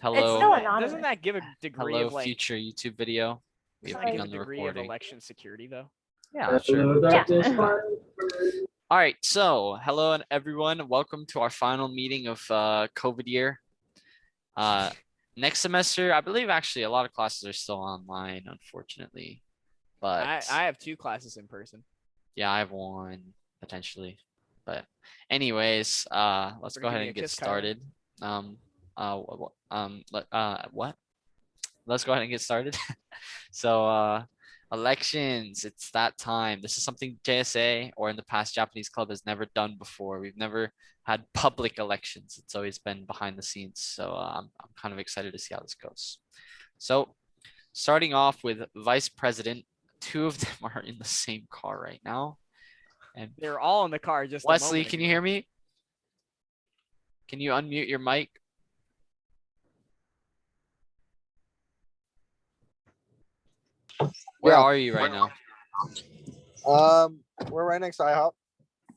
It's Hello, still anonymous. Doesn't that give a degree hello, of like future YouTube video. We've doesn't that give a begun the degree of recording. election security though? Yeah, sure. Yeah. All right, so hello everyone. Welcome to our final meeting of COVID year. Next semester, I believe actually a lot of classes are still online, unfortunately. But I have 2 classes in person. yeah, I have one potentially. But anyways, let's go ahead and get started. What? Let's go ahead and get started. So elections, it's that time. This is something JSA or in the past Japanese club has never done before. We've never had public elections. It's always been behind the scenes. So I'm kind of excited to see how this goes. So starting off with vice president, 2 of them are in the same car right now. And they're all in the car just Wesley, can you hear me? Can you unmute your mic? Where are you right now? We're right next to IHOP.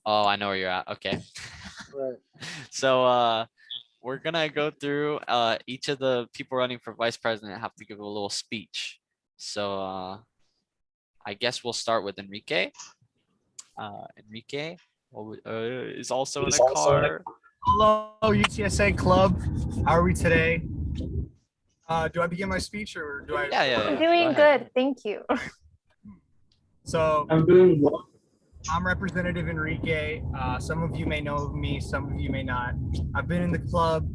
Oh, I know where you're at. Okay. Right. So we're gonna go through each of the people running for vice president have to give a little speech. So I guess we'll start with Enrique. Enrique is also in a car. Hello, UTSA Club. How are we today? Do I begin my speech or do I? Yeah. We're doing good. Thank you. So I'm doing well. I'm Representative Enrique. Some of you may know me, some of you may not. I've been in the club,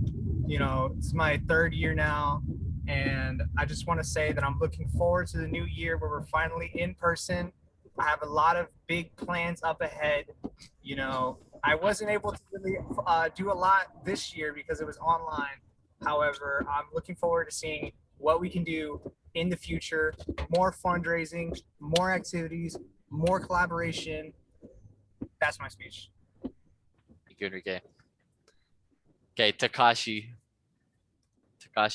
it's my 3rd year now. And I just want to say that I'm looking forward to the new year where we're finally in person. I have a lot of big plans up ahead. I wasn't able to really do a lot this year because it was online. However, I'm looking forward to seeing what we can do in the future, more fundraising, more activities, more collaboration. That's my speech. Thank you, Enrique. Okay, Takashi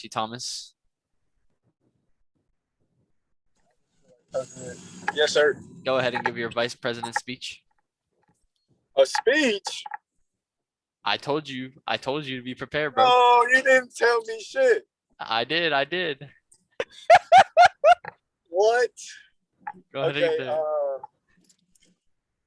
Thomas. Yes, sir. Go ahead and give your vice president speech. A speech? I told you to be prepared, bro. No, you didn't tell me shit. I did. What? Go ahead and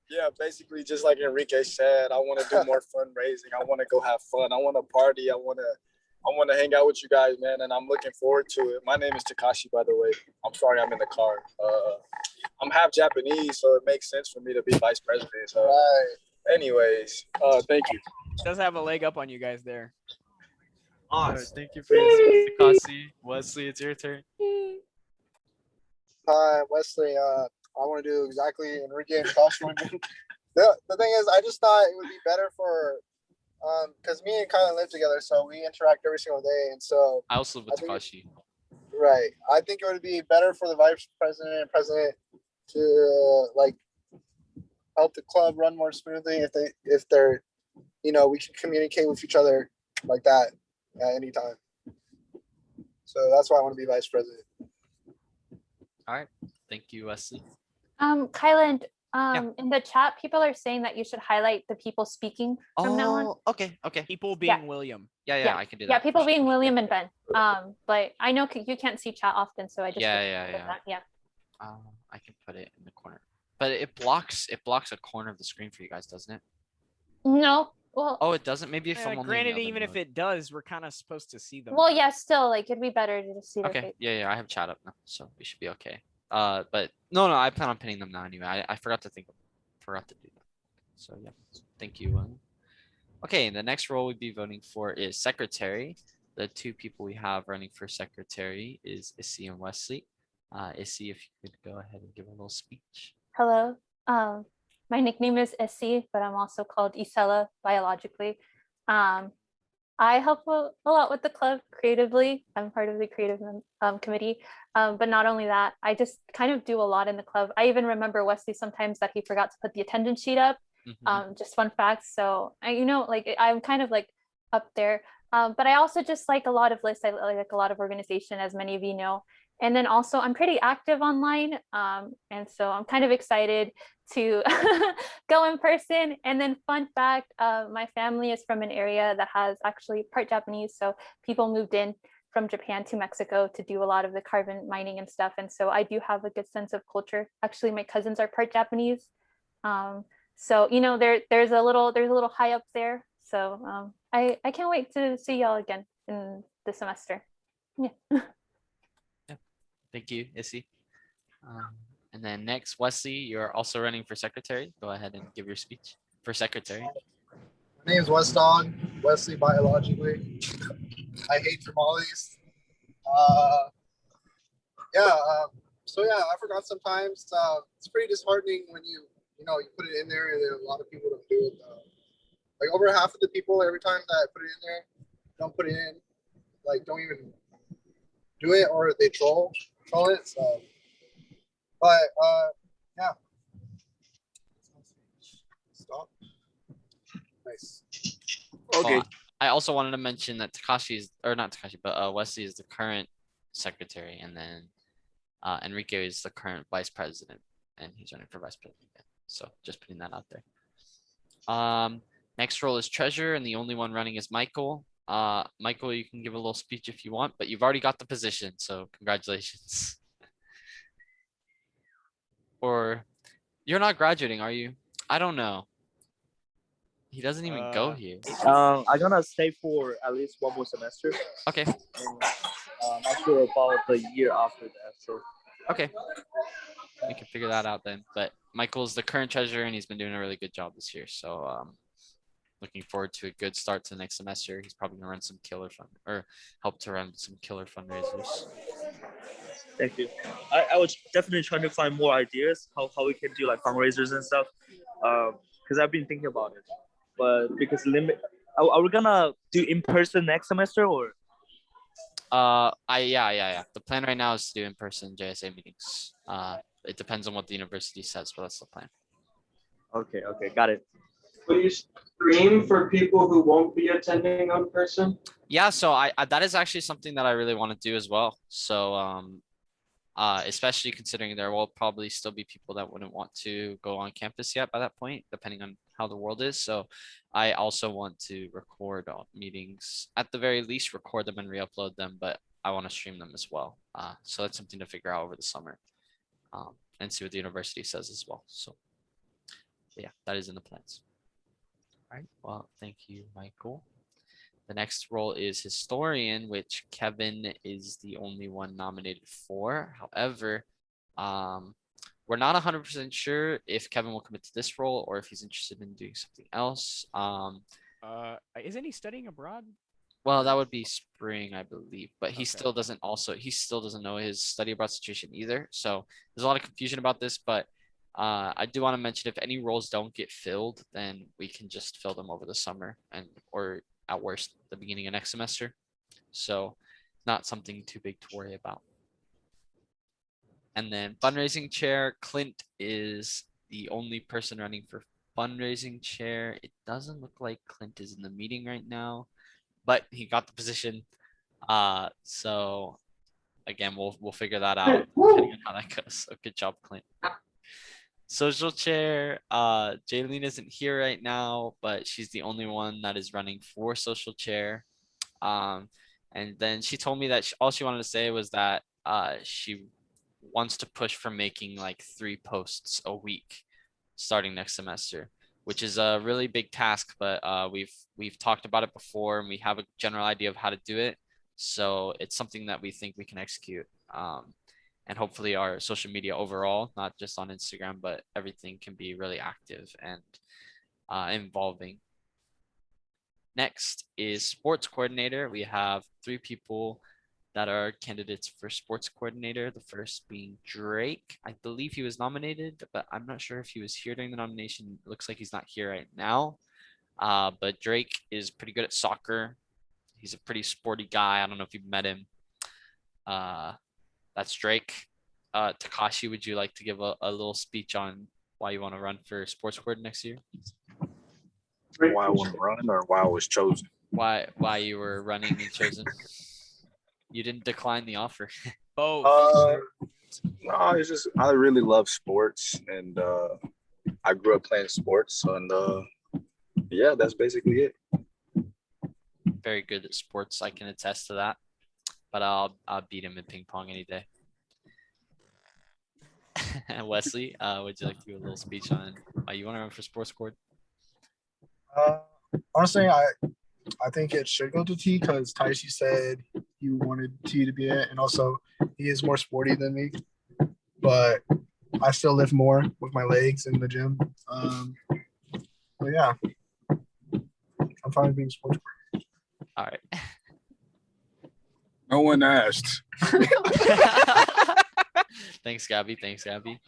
yeah, basically just like Enrique said, I want to do more fundraising. I want to go have fun. I want to party. I want to hang out with you guys, man, and I'm looking forward to it. My name is Takashi, by the way. I'm sorry I'm in the car. I'm half Japanese, so it makes sense for me to be vice president. So, anyways, thank you. Does have a leg up on you guys there. Awesome. Thank you for your speech, Takashi. Wesley, it's your turn. Hi, Wesley. I want to do exactly Enrique and Takashi. The thing is, I just thought it would be better for, because me and Kylan live together, so we interact every single day, and so I also live with Takashi. Right. I think it would be better for the vice president and president to help the club run more smoothly if they're we can communicate with each other like that at any time. So that's why I want to be vice president. All right. Thank you, Wesley. Kylan, in the chat, people are saying that you should highlight the people speaking from now on. Okay. People being William. Yeah, I can do that. Yeah, people being William and Ben. But I know you can't see chat often, so I just Yeah. I can put it in the corner, but it blocks a corner of the screen for you guys, doesn't it? No. Well. Oh, it doesn't. Maybe if someone. Granted, even if it does, we're kind of supposed to see them. Well, yeah. Still, it'd be better to just see their face. Okay. Yeah. I have chat up now, so we should be okay. But no, I plan on pinning them now anyway. I forgot to do that. So yeah, thank you. Okay, the next role we'd be voting for is secretary. The 2 people we have running for secretary is Issy and Wesley. Issy, if you could go ahead and give a little speech. Hello. My nickname is Issy, but I'm also called Isella biologically. I help a lot with the club creatively. I'm part of the creative committee. But not only that, I just kind of do a lot in the club. I even remember Wesley sometimes that he forgot to put the attendance sheet up. Just fun facts. So I'm kind of up there. But I also just like a lot of lists. I like a lot of organization, as many of you know. And then also I'm pretty active online. And so I'm kind of excited to go in person. And then fun fact, my family is from an area that has actually part Japanese. So people moved in from Japan to Mexico to do a lot of the carbon mining and stuff. And so I do have a good sense of culture. Actually, my cousins are part Japanese. So, you know, there's a little high up there. So I can't wait to see y'all again in the semester. Yeah. Thank you, Issy. And then next, Wesley, you're also running for secretary. Go ahead and give your speech for secretary. My name is West Dog, Wesley biologically. I hate tamales. So yeah, I forgot sometimes. It's pretty disheartening when you put it in there and then a lot of people don't do it. Like over half of the people, every time that I put it in there, don't put it in. Like don't even do it, or they troll it. So, but yeah. Stop. Nice. Okay. I also wanted to mention that Wesley is the current secretary, and then Enrique is the current vice president, and he's running for vice president. So just putting that out there. Next role is treasurer, and the only one running is Michael. Michael, you can give a little speech if you want, but you've already got the position, so congratulations. Or you're not graduating, are you? I don't know. He doesn't even go here. I'm gonna stay for at least one more semester. Okay. Not sure about the year after that. So okay, we can figure that out then. But Michael's the current treasurer, and he's been doing a really good job this year. So looking forward to a good start to the next semester. He's probably gonna run some killer fund or help to run some killer fundraisers. thank you. I was definitely trying to find more ideas how we can do like fundraisers and stuff. Because I've been thinking about it, but because are we gonna do in person next semester or? Yeah. The plan right now is to do in-person JSA meetings. It depends on what the university says, but that's the plan. Okay, got it. Will you stream for people who won't be attending in person? Yeah, so I that is actually something that I really want to do as well. So especially considering there will probably still be people that wouldn't want to go on campus yet by that point, depending on how the world is. So I also want to record meetings, at the very least record them and re-upload them, but I want to stream them as well. So that's something to figure out over the summer and see what the university says as well. So yeah, that is in the plans. All right, well, thank you, Michael. The next role is historian, which Kevin is the only one nominated for. However, we're not 100% sure if Kevin will commit to this role or if he's interested in doing something else. Isn't he studying abroad? Well, that would be spring, I believe, but he Okay. still doesn't know his study abroad situation either. So there's a lot of confusion about this, but I do want to mention if any roles don't get filled, then we can just fill them over the summer or at worst the beginning of next semester. So not something too big to worry about. And then fundraising chair, Clint is the only person running for fundraising chair. It doesn't look like Clint is in the meeting right now, but he got the position. So again, we'll figure that out depending on how that goes. So good job, Clint. Social chair, Jaylene isn't here right now, but she's the only one that is running for social chair. And then she told me that all she wanted to say was that she wants to push for making like 3 posts a week starting next semester, which is a really big task, but we've talked about it before and we have a general idea of how to do it. So it's something that we think we can execute. And hopefully our social media overall, not just on Instagram, but everything can be really active and involving. Next is sports coordinator. We have 3 people that are candidates for sports coordinator. The first being Drake. I believe he was nominated, but I'm not sure if he was here during the nomination. It looks like he's not here right now. But Drake is pretty good at soccer. He's a pretty sporty guy. I don't know if you've met him. That's Drake. Takashi, would you like to give a little speech on why you want to run for sports coordinator next year? Why I want to run or why I was chosen? Why you were running and chosen? You didn't decline the offer. Both. No, it's just I really love sports and I grew up playing sports and yeah, that's basically it. Very good at sports. I can attest to that. but I'll beat him in ping pong any day. Wesley, would you like to give a little speech on why you want to run for sports court? Honestly, I think it should go to T because Taishi said he wanted T to be it, and also he is more sporty than me. But I still lift more with my legs in the gym. But yeah, I'm fine with being sports. All right. No one asked. Thanks, Gabby. Thanks, Gabby.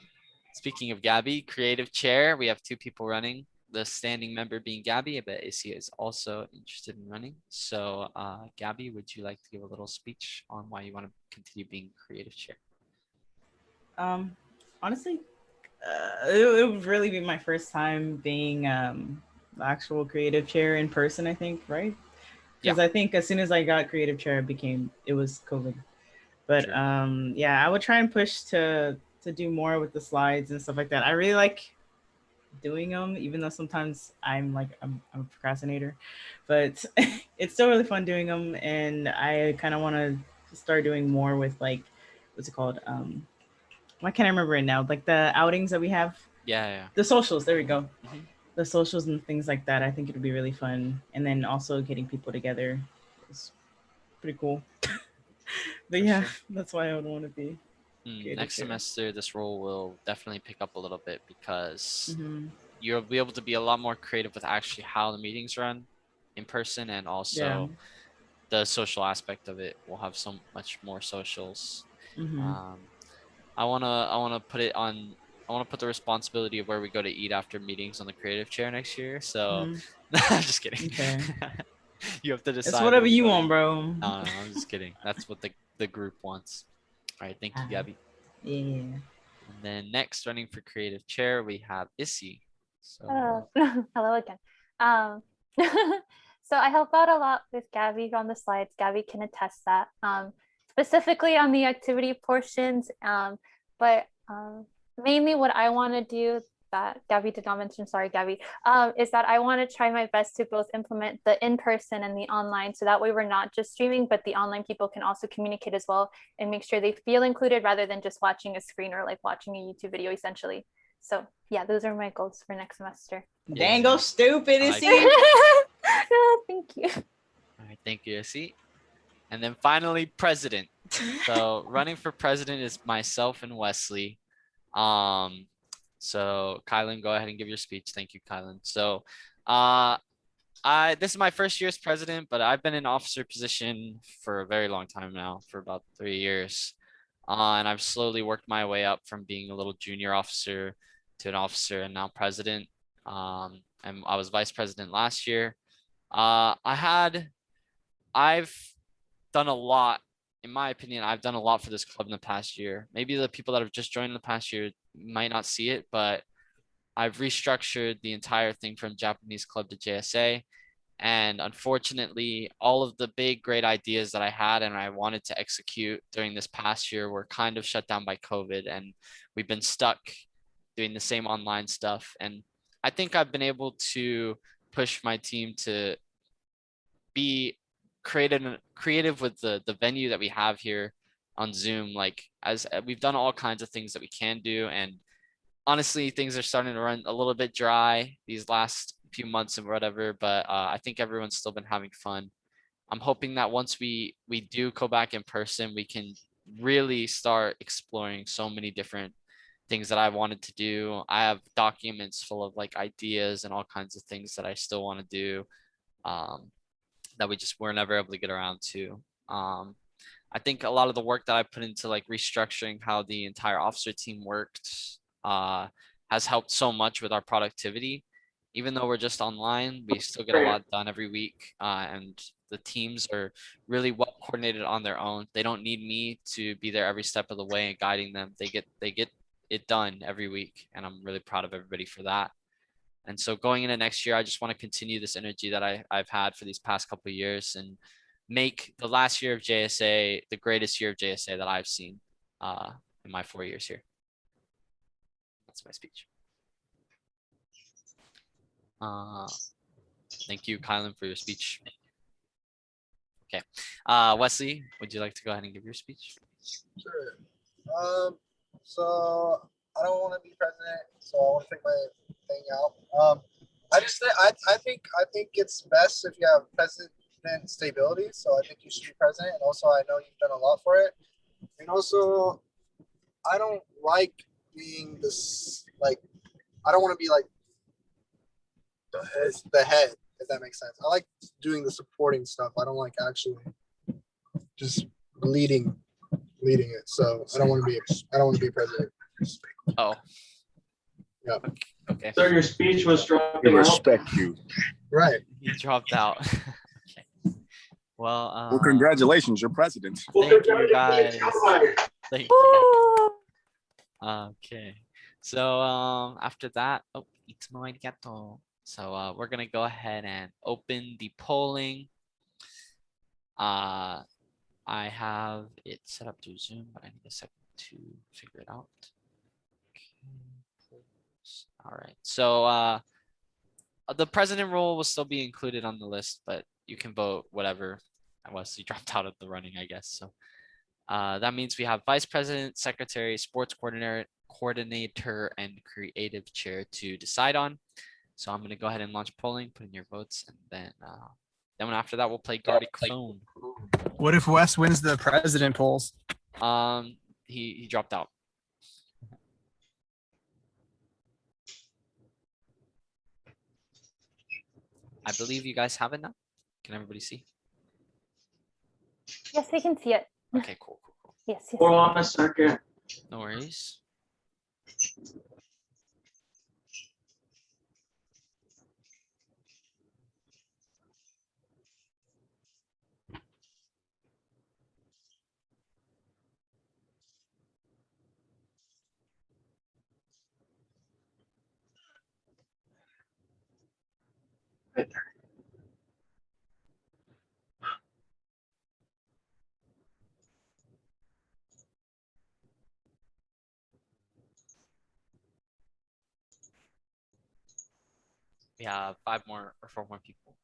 Speaking of Gabby, creative chair, we have two people running. The standing member being Gabby, I bet Issy is also interested in running. So Gabby, would you like to give a little speech on why you want to continue being creative chair? Honestly, it would really be my first time being the actual creative chair in person, I think, right? Because I think as soon as I got creative chair, it was COVID. But Sure. yeah, I would try and push to do more with the slides and stuff like that. I really like doing them, even though sometimes I'm a procrastinator, but it's still really fun doing them. And I kind of want to start doing more with like, what's it called? Why can't I remember it now? Like the outings that we have, Yeah. the socials. There we go. Mhm. The socials and things like that. I think it would be really fun. And then also getting people together is pretty cool. But For yeah, sure. that's why I would want to be. Next semester, this role will definitely pick up a little bit because Mm-hmm. you'll be able to be a lot more creative with actually how the meetings run in person, and also the social aspect of it. We'll have so much more socials. Mm-hmm. I wanna put it on. I want to put the responsibility of where we go to eat after meetings on the creative chair next year. So I'm just kidding. Okay. You have to decide. It's whatever where we you go to want, eat. bro. No, I'm just kidding. That's what the group wants. All right, thank you, Gabby. Yeah. And then next, running for creative chair, we have Issy. So Hello again. So I help out a lot with Gabby on the slides. Gabby can attest that, specifically on the activity portions. But mainly what I want to do that Gabby did not mention, sorry, Gabby, is that I want to try my best to both implement the in-person and the online. So that way we're not just streaming, but the online people can also communicate as well and make sure they feel included rather than just watching a screen or like watching a YouTube video essentially. So yeah, those are my goals for next semester. Dang, go stupid, is he? No, thank you. All right, thank you, Issy. And then finally, president. So running for president is myself and Wesley. So Kylan, go ahead and give your speech. Thank you, Kylan. So this is my first year as president, but I've been in officer position for a very long time now, for about 3 years. And I've slowly worked my way up from being a little junior officer to an officer and now president. And I was vice president last year. I've done a lot. In my opinion, I've done a lot for this club in the past year. Maybe the people that have just joined in the past year might not see it, but I've restructured the entire thing from Japanese club to JSA. And unfortunately, all of the big, great ideas that I had and I wanted to execute during this past year were kind of shut down by COVID. And we've been stuck doing the same online stuff. And I think I've been able to push my team to be creative with the venue that we have here on Zoom. Like, as we've done all kinds of things that we can do, and honestly, things are starting to run a little bit dry these last few months and whatever, but I think everyone's still been having fun. I'm hoping that once we do go back in person, we can really start exploring so many different things that I wanted to do. I have documents full of like ideas and all kinds of things that I still want to do, that we just were never able to get around to. I think a lot of the work that I put into like restructuring how the entire officer team worked has helped so much with our productivity. Even though we're just online, we still get a lot done every week, and the teams are really well coordinated on their own. They don't need me to be there every step of the way and guiding them. They get it done every week, and I'm really proud of everybody for that. And so going into next year, I just want to continue this energy that I've had for these past couple of years and make the last year of JSA the greatest year of JSA that I've seen in my 4 years here. That's my speech. Thank you, Kylan, for your speech. Okay. Wesley, would you like to go ahead and give your speech? Sure. So I don't want to be president, so I want to take my thing out. I think it's best if you have president stability. So I think you should be president, and also I know you've done a lot for it. And also, I don't like being this like I don't want to be like the head, if that makes sense. I like doing the supporting stuff. I don't like actually just leading it. So I don't want to be president. Oh. Yeah. Okay. So your speech was dropping out. Respect you. Right. You dropped out. Okay. Well, congratulations, you're president. Thank you guys. Thank you. Okay. So after that, oh, it's my gato. So we're gonna go ahead and open the polling. I have it set up to Zoom, but I need a second to figure it out. Okay. All right. So the president role will still be included on the list, but you can vote whatever. Wesley dropped out of the running, I guess. So that means we have vice president, secretary, sports coordinator, and creative chair to decide on. So I'm going to go ahead and launch polling, put in your votes, and then after that we'll play Guardic Phone. What if Wes wins the president polls? He dropped out. I believe you guys have it now. Can everybody see? Yes, we can see it. Okay, cool. Yes. Hold on a second. No worries. We have 5 more or 4 more people.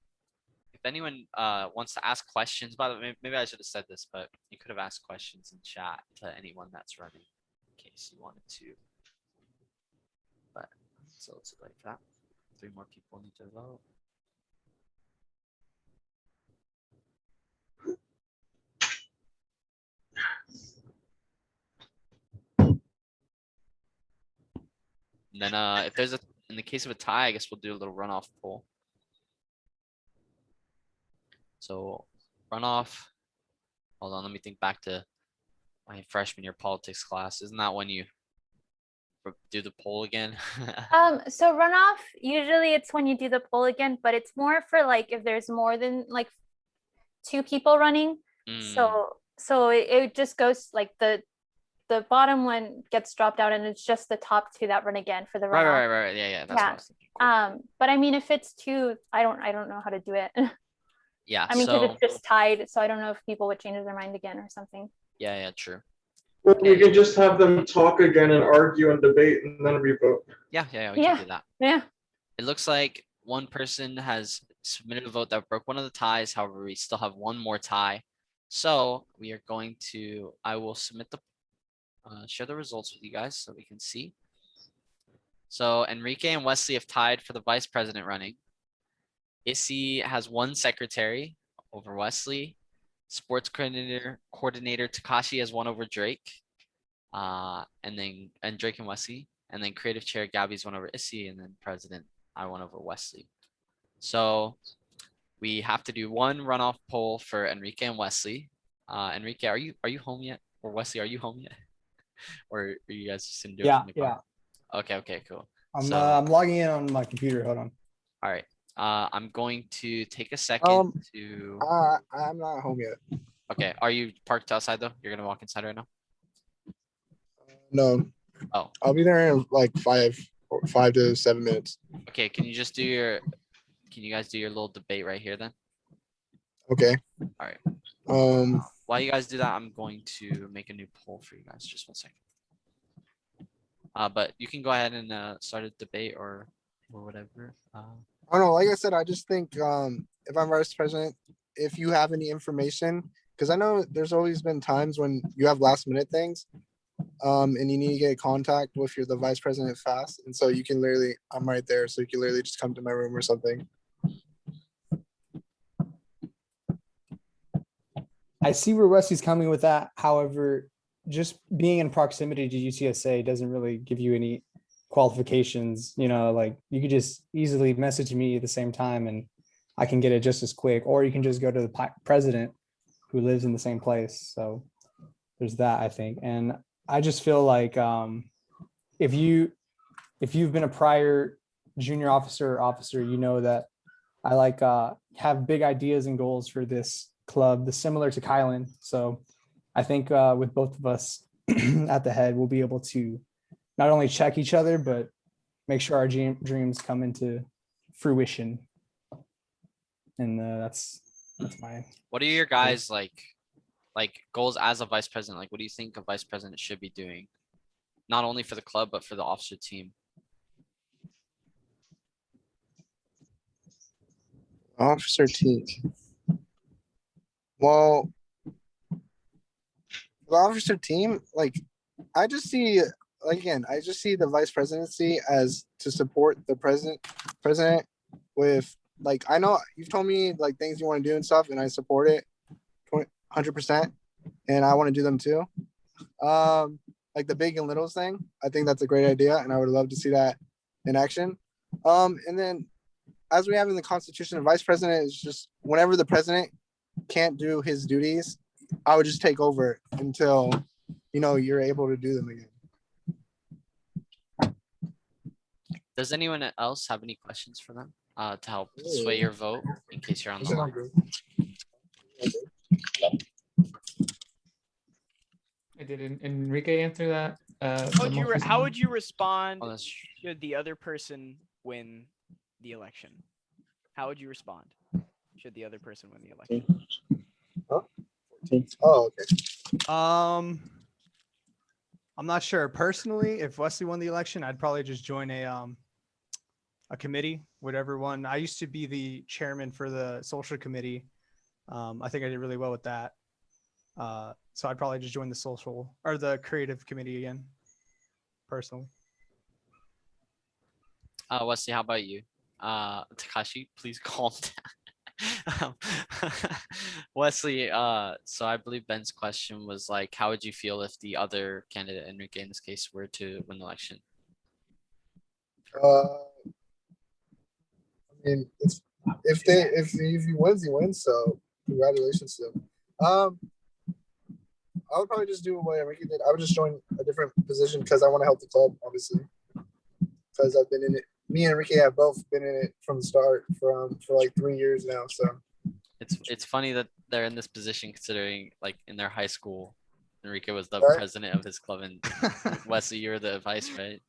If anyone wants to ask questions, by the way, maybe I should have said this, but you could have asked questions in chat to anyone that's running in case you wanted to. But so it's like that. 3 more people need to vote. And then if there's in the case of a tie, I guess we'll do a little runoff poll. So runoff, hold on, let me think back to my freshman year politics class. Isn't that when you do the poll again? So runoff, usually it's when you do the poll again, but it's more for like if there's more than like 2 people running. So it just goes like the bottom one gets dropped out and it's just the top 2 that run again for the runoff. Right. Yeah. That's what I was thinking. Cool. But I mean, if it's 2, I don't know how to do it. Yeah. I mean, because it's just tied, so I don't know if people would change their mind again or something. Yeah, true. Well, we can just have them talk again and argue and debate and then we vote. Yeah, we can do that. Yeah. It looks like one person has submitted a vote that broke one of the ties. However, we still have 1 more tie. So we are going to, I will submit the, share the results with you guys so we can see. So Enrique and Wesley have tied for the vice president running. Issy has 1 secretary over Wesley. Sports coordinator Takashi has 1 over Drake. And Drake and Wesley. And then creative chair Gabby's 1 over Issy, and then president I 1 over Wesley. So we have to do 1 runoff poll for Enrique and Wesley. Enrique, are you home yet? Or Wesley, are you home yet? Or are you guys just in doing from the car? Okay, cool. I'm logging in on my computer. Hold on. All right. I'm going to take a second to. I'm not home yet. Okay. Are you parked outside though? You're gonna walk inside right now? No. Oh. I'll be there in like 5 to 7 minutes. Okay. Can you guys do your little debate right here then? Okay. All right. While you guys do that, I'm going to make a new poll for you guys. Just 1 second. But you can go ahead and start a debate or whatever. I don't know. Like I said, I just think if I'm vice president, if you have any information, because I know there's always been times when you have last minute things, and you need to get contact with the vice president fast, and so you can literally, I'm right there, so you can literally just come to my room or something. I see where Wesley's coming with that. However, just being in proximity to UTSA doesn't really give you any qualifications. You know, like you could just easily message me at the same time and I can get it just as quick, or you can just go to the president who lives in the same place. So there's that, I think. And I just feel like if you've been a prior junior officer or officer, you know that I like have big ideas and goals for this club, the similar to Kylan. So I think with both of us at the head, we'll be able to not only check each other, but make sure our dreams come into fruition. And that's my. What are your guys like goals as a vice president? Like, what do you think a vice president should be doing? Not only for the club, but for the officer team. Officer team. Well, the officer team, like, I just see, like, again, I just see the vice presidency as to support the president with, like, I know you've told me like things you want to do and stuff, and I support it 100%, and I want to do them too. Like the big and littles thing, I think that's a great idea, and I would love to see that in action. And then as we have in the Constitution, the vice president is just whenever the president can't do his duties, I would just take over until, you know, you're able to do them again. Does anyone else have any questions for them to help sway your vote in case you're on the line? Did Enrique answer that? How would you respond Oh, should the other person win the election? How would you respond should the other person win the election? Huh? 14. Oh, okay. I'm not sure. Personally, if Wesley won the election, I'd probably just join a committee, whatever one. I used to be the chairman for the social committee. I think I did really well with that. So I'd probably just join the social or the creative committee again, personally. Wesley, how about you? Takashi, please calm down. Wesley, so I believe Ben's question was like, how would you feel if the other candidate, Enrique in this case, were to win the election? I mean, if he wins, he wins. So congratulations to him. I would probably just do what Enrique did. I would just join a different position because I want to help the club, obviously. Because I've been in it. Me and Enrique have both been in it from the start for like 3 years now. So it's funny that they're in this position considering like in their high school, Enrique was the Right. president of his club and Wesley, you were the vice, right?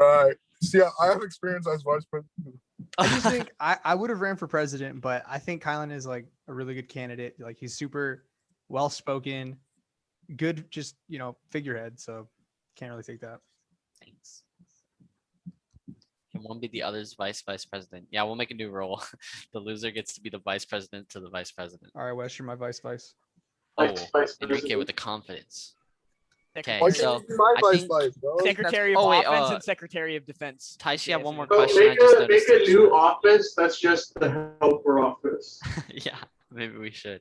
right. See, I have experience as vice president. I just think I would have ran for president, but I think Kylan is like a really good candidate. Like he's super well spoken, good, just figurehead. So can't really take that. Thanks. Can one be the other's vice president? Yeah, we'll make a new role. The loser gets to be the vice president to the vice president. All right, Wes, you're my vice. Oh, Enrique with the confidence. Okay, Why so can't you be my I vice, think bro? Secretary of Oh, wait, Offense and Secretary of Defense. Taishi, I have one more So question. I make just a noticed new office that's just the helper office. Yeah, maybe we should.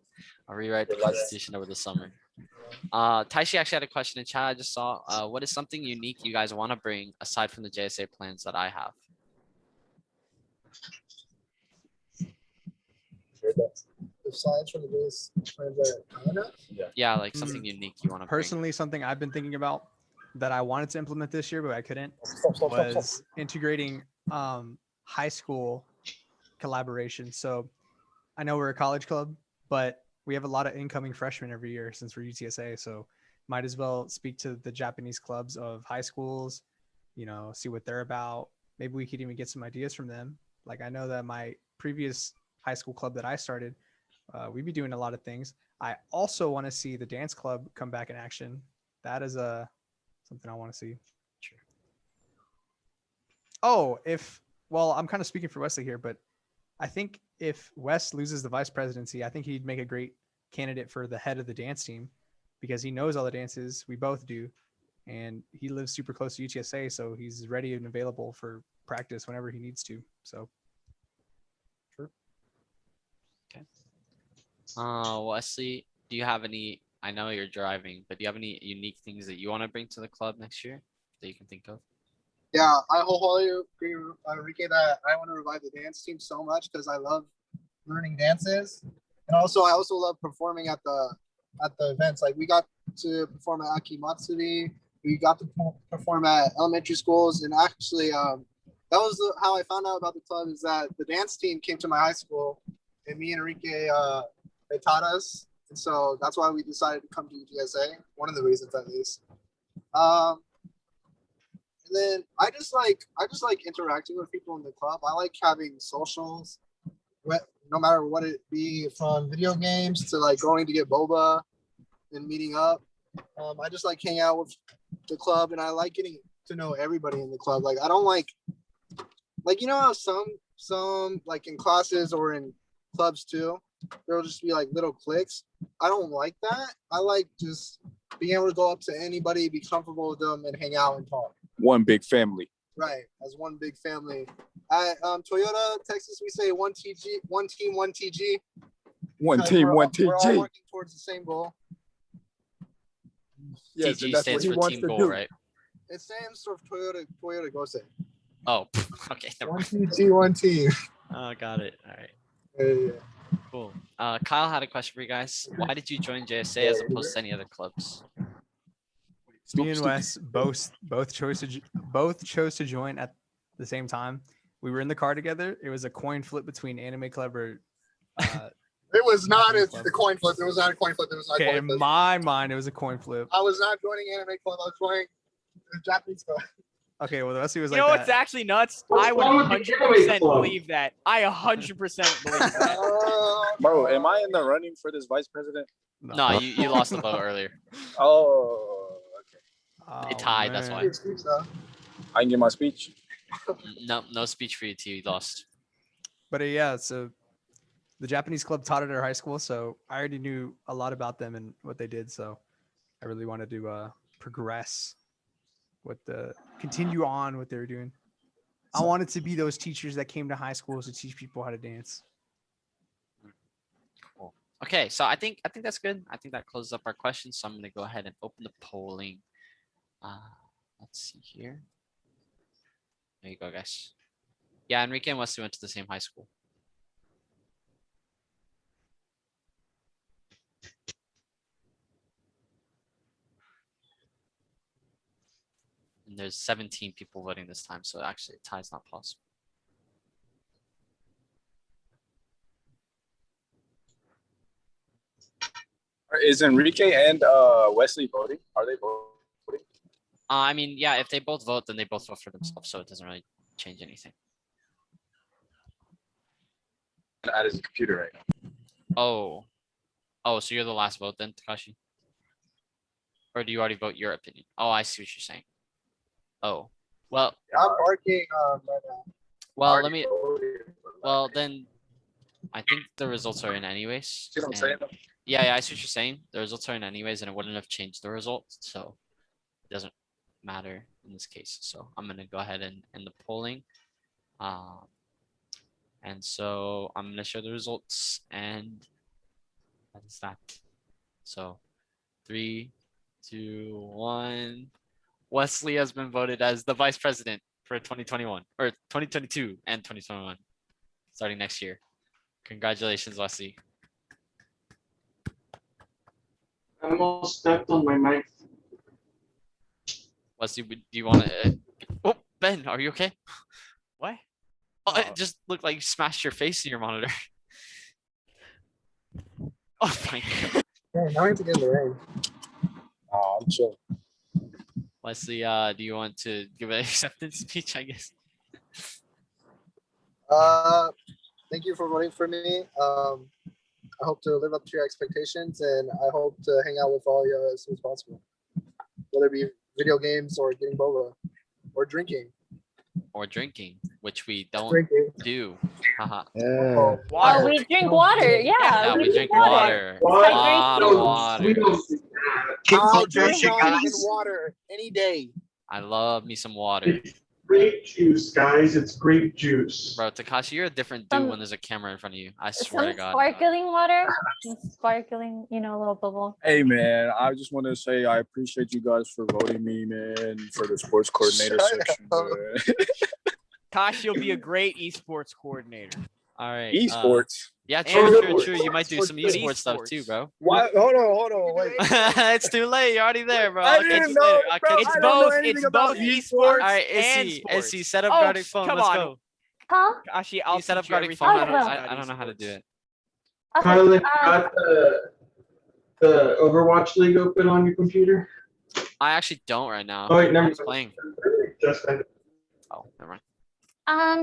I'll rewrite the constitution over the summer. Taishi actually had a question in chat. I just saw. What is something unique you guys want to bring aside from the JSA plans that I have? The science from the base plans that Yeah, like something unique you want to bring. Personally, something I've been thinking about that I wanted to implement this year, but I couldn't, was integrating high school collaboration. So I know we're a college club, but we have a lot of incoming freshmen every year since we're UTSA. So might as well speak to the Japanese clubs of high schools, see what they're about. Maybe we could even get some ideas from them. Like I know that my previous high school club that I started, we'd be doing a lot of things. I also want to see the dance club come back in action. That is something I want to see. Oh, well, I'm kind of speaking for Wesley here, but I think if Wes loses the vice presidency, I think he'd make a great candidate for the head of the dance team because he knows all the dances. We both do. And he lives super close to UTSA, so he's ready and available for practice whenever he needs to. So, sure. Okay. Wesley, do you have any? I know you're driving, but do you have any unique things that you want to bring to the club next year that you can think of? Yeah, I wholeheartedly agree with Enrique that I want to revive the dance team so much because I love learning dances, and also I also love performing at the events. Like we got to perform at Akimatsuri, we got to perform at elementary schools, and actually that was how I found out about the club is that the dance team came to my high school, and me and Enrique they taught us, and so that's why we decided to come to UTSA. One of the reasons, at least. And then I just like interacting with people in the club. I like having socials, no matter what it be, from video games to like going to get boba and meeting up. I just like hang out with the club, and I like getting to know everybody in the club. Like I don't like you know how some like in classes or in clubs too, there'll just be like little cliques. I don't like that. I like just being able to go up to anybody, be comfortable with them, and hang out and talk. One big family. Right, as one big family. At Toyota, Texas, we say one TG, one team, one TG. One because team, one we're all TG. working towards the same goal. Yes, TG and that's what stands he for wants team to goal, do. right? It stands for Toyota Gose. Oh, okay. Never One mind. TG, one team. Oh, got it. All right. Yeah. Cool. Kyle had a question for you guys. Why did you join JSA as opposed to any other clubs? Me and Wes both chose to join at the same time. We were in the car together. It was a coin flip between Anime Club or. It was not Anime a Club. coin flip. It was not a coin flip. It was not a Okay, coin in flip. my mind, it was a coin flip. I was not joining Anime Club. I was joining the Japanese club. Okay, well, Wesley was You like know that. what's actually nuts? What's I would wrong with the anime 100% club? believe that. I 100% believe that. Bro, am I in the running for this vice president? No, you lost the vote earlier. Oh, okay. They Oh, tied, that's man. why. I can get my speech. No speech for you, T. You lost. But yeah, so the Japanese club taught at our high school, so I already knew a lot about them and what they did. So I really wanted to progress continue on what they were doing. I wanted to be those teachers that came to high schools to teach people how to dance. Cool. Okay, so I think that's good. I think that closes up our questions. So I'm gonna go ahead and open the polling. Let's see here. There you go, guys. Yeah, Enrique and Wesley went to the same high school. And there's 17 people voting this time, so actually a tie is not possible. Is Enrique and Wesley voting? Are they voting? I mean, yeah, if they both vote, then they both vote for themselves, so it doesn't really change anything. At his computer right now. Oh, so you're the last vote then, Takashi? Or do you already vote your opinion? Oh, I see what you're saying. Oh, well, I'm working right now. well, let me. Well, then, I think the results are in anyways. See what I'm saying? and- Yeah, I see what you're saying. The results are in anyways, and it wouldn't have changed the results, so it doesn't matter in this case. So I'm gonna go ahead and end the polling. And so I'm gonna show the results, and that's that. So 3, 2, 1. Wesley has been voted as the vice president for 2021 or 2022 and 2021, starting next year. Congratulations, Wesley. I almost stepped on my mic. Wesley, do you want to? Oh, Ben, are you okay? What? Oh, it just looked like you smashed your face in your monitor. Oh my god. Hey, now I have to get in the rain. Oh, I'm chill. Wesley, do you want to give an acceptance speech, I guess? Thank you for voting for me. I hope to live up to your expectations, and I hope to hang out with all of you as soon as possible, whether it be video games or getting boba or drinking. or drinking, which we don't Drinking. do. Haha. Yeah. Oh, Water. we drink water. Yeah, Yeah, we drink water. What? Lot of water. We don't do that. I'll Okay, drink non-vegan guys. water any day. I love me some water. It's grape juice, guys. It's grape juice. Bro, Takashi, you're a different dude Some- when there's a camera in front of you. I swear Some to God. sparkling water. Some sparkling, little bubble. Hey man, I just want to say I appreciate you guys for voting me, man, for the sports coordinator Shut section. up. Man. Tosh, you'll be a great esports coordinator. All right. Esports. Yeah, And true. esports. You might do some esports stuff too, bro. What? Hold on, wait. It's too late. You're already there, bro. I I'll catch didn't you know, later. I'll bro. catch It's you I don't know both. anything It's about both esports. esports All right, and SC, sports. SC, set up Oh, guarding phone. come Let's on. go. Huh? Actually, I'll You set up teach you guarding everything phone. Oh, about I don't know how to do it. Okay. Kyle, you got the Overwatch League open on your computer? I actually don't right now. Oh, wait, never Who's playing? Just Oh, never mind.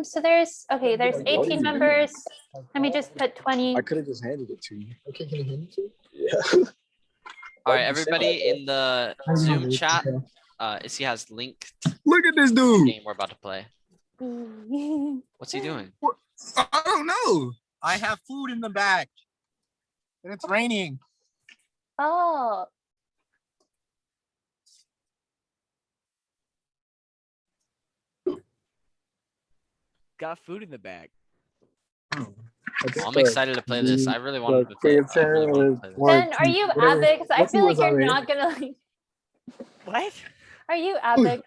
So there's 18 members. Let me just put 20. I could have just handed it to you. Okay, can you hear me too? Yeah. All right, everybody in the Zoom chat, Issy has linked Look at this the dude. game we're about to play. What's he doing? I don't know. I have food in the back. And it's raining. Oh, got food in the bag. I'm excited to play this. I really wanted to play. I really wanted to play this. then are you Avid? Because I feel like you're already. not gonna like. What? Are you Avid?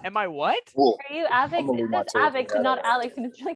Am I what? Whoa. Are you Avid? I'm gonna leave my It's tail Avid, here. not Alex, and it's like